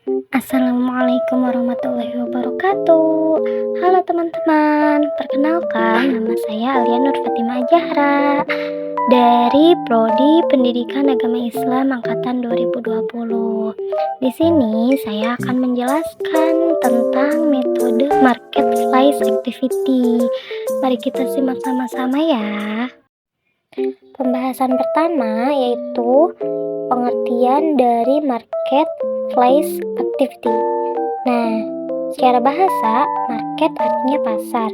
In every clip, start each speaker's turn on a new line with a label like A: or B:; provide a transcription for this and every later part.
A: Assalamualaikum warahmatullahi wabarakatuh. Halo teman-teman, perkenalkan nama saya Alia Nur Fatimah Zahra dari Prodi Pendidikan Agama Islam angkatan 2020. Di sini saya akan menjelaskan tentang metode marketplace activity. Mari kita simak sama-sama ya. Pembahasan pertama yaitu pengertian dari marketplace activity. Nah, secara bahasa, market artinya pasar,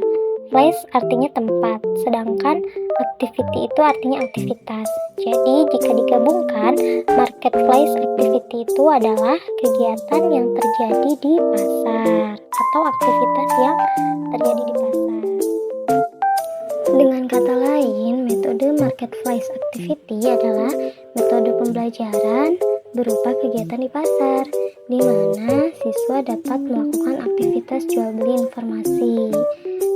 A: place artinya tempat, sedangkan activity itu artinya aktivitas. Jadi, jika digabungkan, marketplace activity itu adalah kegiatan yang terjadi di pasar atau aktivitas yang terjadi di pasar. Dengan kata lain, metode marketplace activity adalah metode pembelajaran berupa kegiatan di pasar, di mana siswa dapat melakukan aktivitas jual beli informasi.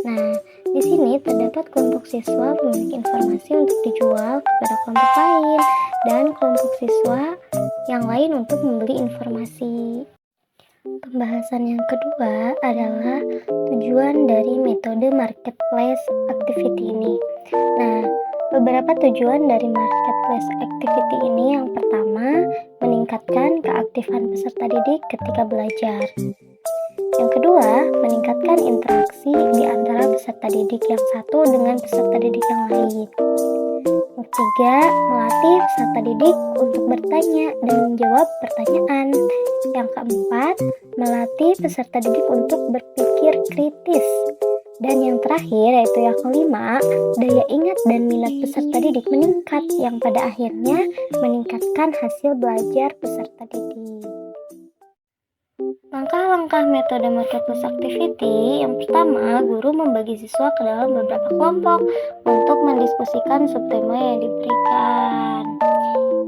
A: Nah, di sini terdapat kelompok siswa memiliki informasi untuk dijual kepada kelompok lain, dan kelompok siswa yang lain untuk membeli informasi. Pembahasan yang kedua adalah tujuan dari metode marketplace activity ini. Nah, beberapa tujuan dari marketplace activity ini yang pertama, meningkatkan keaktifan peserta didik ketika belajar. Yang kedua, meningkatkan interaksi di antara peserta didik yang satu dengan peserta didik yang lain. Yang ketiga, melatih peserta didik untuk bertanya dan menjawab pertanyaan. Yang keempat, melatih peserta didik untuk berpikir kritis. Dan yang terakhir yaitu yang kelima, daya ingat dan minat peserta didik meningkat yang pada akhirnya meningkatkan hasil belajar peserta didik. Langkah-langkah metode marketplace activity. Yang pertama, guru membagi siswa ke dalam beberapa kelompok untuk mendiskusikan subtema yang diberikan.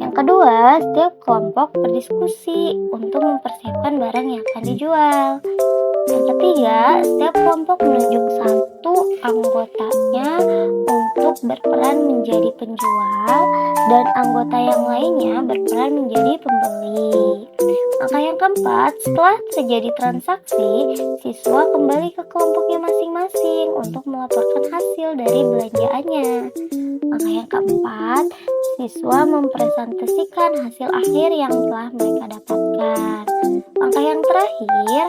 A: Yang kedua, setiap kelompok berdiskusi untuk mempersiapkan barang yang akan dijual. Yang ketiga, setiap kelompok menunjuk satu anggotanya untuk berperan menjadi penjual dan anggota yang lainnya berperan menjadi pembeli. Langkah yang keempat, setelah terjadi transaksi, siswa kembali ke kelompoknya masing-masing untuk melaporkan hasil dari belanjaannya. Langkah yang keempat, siswa mempresentasikan hasil akhir yang telah mereka dapatkan. Langkah yang terakhir,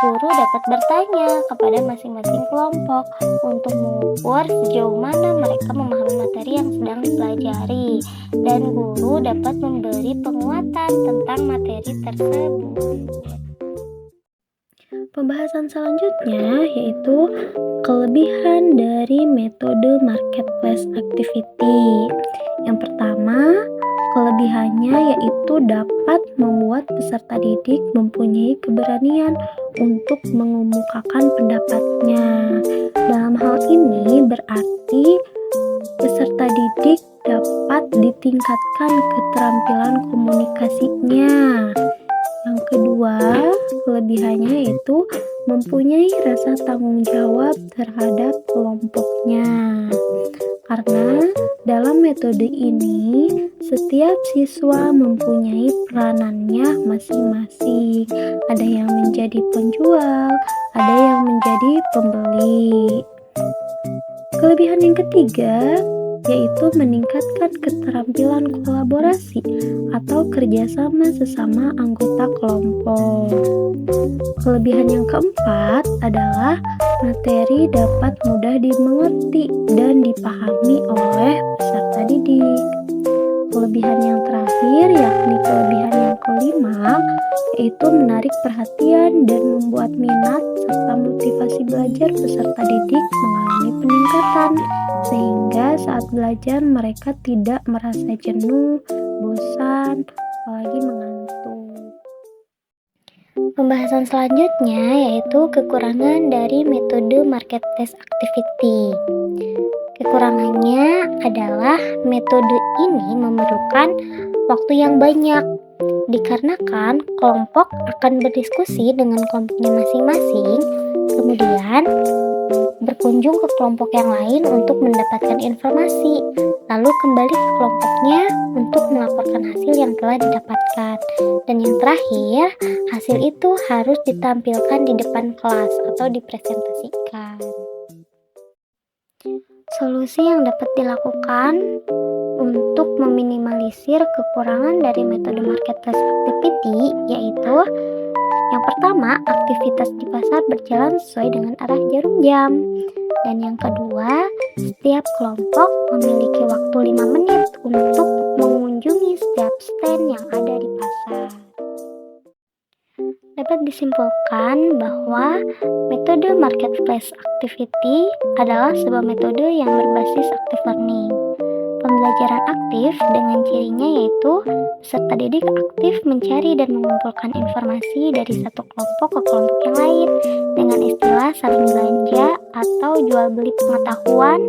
A: guru dapat bertanya kepada masing-masing kelompok untuk mengukur sejauh mana mereka memahami materi yang sedang dipelajari, dan guru dapat memberi penguatan tentang materi tersebut. Pembahasan selanjutnya yaitu kelebihan dari metode marketplace activity. Yang pertama, kelebihannya yaitu dapat membuat peserta didik mempunyai keberanian untuk mengemukakan pendapatnya. Dalam hal ini berarti peserta didik dapat ditingkatkan keterampilan komunikasinya. Yang kedua, kelebihannya yaitu mempunyai rasa tanggung jawab terhadap kelompoknya. Karena dalam metode ini, setiap siswa mempunyai peranannya masing-masing. Ada yang menjadi penjual, ada yang menjadi pembeli. Kelebihan yang ketiga yaitu meningkatkan keterampilan kolaborasi atau kerjasama sesama anggota kelompok. Kelebihan yang keempat adalah materi dapat mudah dimengerti dan dipahami oleh peserta didik. Kelebihan yang terakhir yakni kelebihan yang kelima yaitu menarik perhatian dan membuat minat serta motivasi belajar peserta didik mengalami peningkatan, sehingga saat belajar mereka tidak merasa jenuh, bosan, apalagi mengantuk. Pembahasan selanjutnya yaitu kekurangan dari metode marketplace activity. Kekurangannya adalah metode ini memerlukan waktu yang banyak, dikarenakan kelompok akan berdiskusi dengan kelompoknya masing-masing, kemudian berkunjung ke kelompok yang lain untuk mendapatkan informasi, lalu kembali ke kelompoknya untuk melaporkan hasil yang telah didapatkan. Dan yang terakhir, hasil itu harus ditampilkan di depan kelas atau dipresentasikan. Solusi yang dapat dilakukan untuk meminimalisir kekurangan dari metode marketplace activity yaitu yang pertama, aktivitas di pasar berjalan sesuai dengan arah jarum jam. Dan yang kedua, setiap kelompok memiliki waktu 5 menit untuk mengunjungi setiap stand yang ada di pasar. Dapat disimpulkan bahwa metode marketplace activity adalah sebuah metode yang berbasis active learning. Pembelajaran aktif dengan cirinya yaitu peserta didik aktif mencari dan mengumpulkan informasi dari satu kelompok ke kelompok yang lain dengan istilah saling belanja atau jual beli pengetahuan,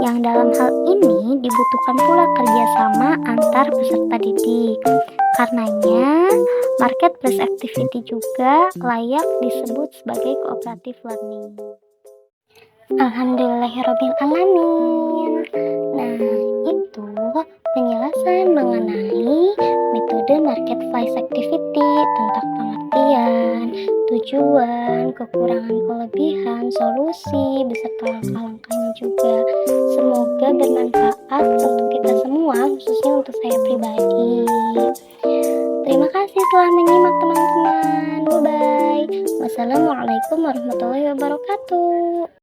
A: yang dalam hal ini dibutuhkan pula kerjasama antar peserta didik. Karenanya, marketplace activity juga layak disebut sebagai cooperative learning. Alhamdulillahirrabbilalamin. Nah, itu penjelasan mengenai metode marketplace activity tentang pengertian, tujuan, kekurangan, kelebihan, solusi, beserta langkah-langkahnya juga. Semoga bermanfaat untuk kita semua, khususnya untuk saya pribadi. Terima kasih telah menyimak teman-teman. Bye-bye. Wassalamualaikum warahmatullahi wabarakatuh.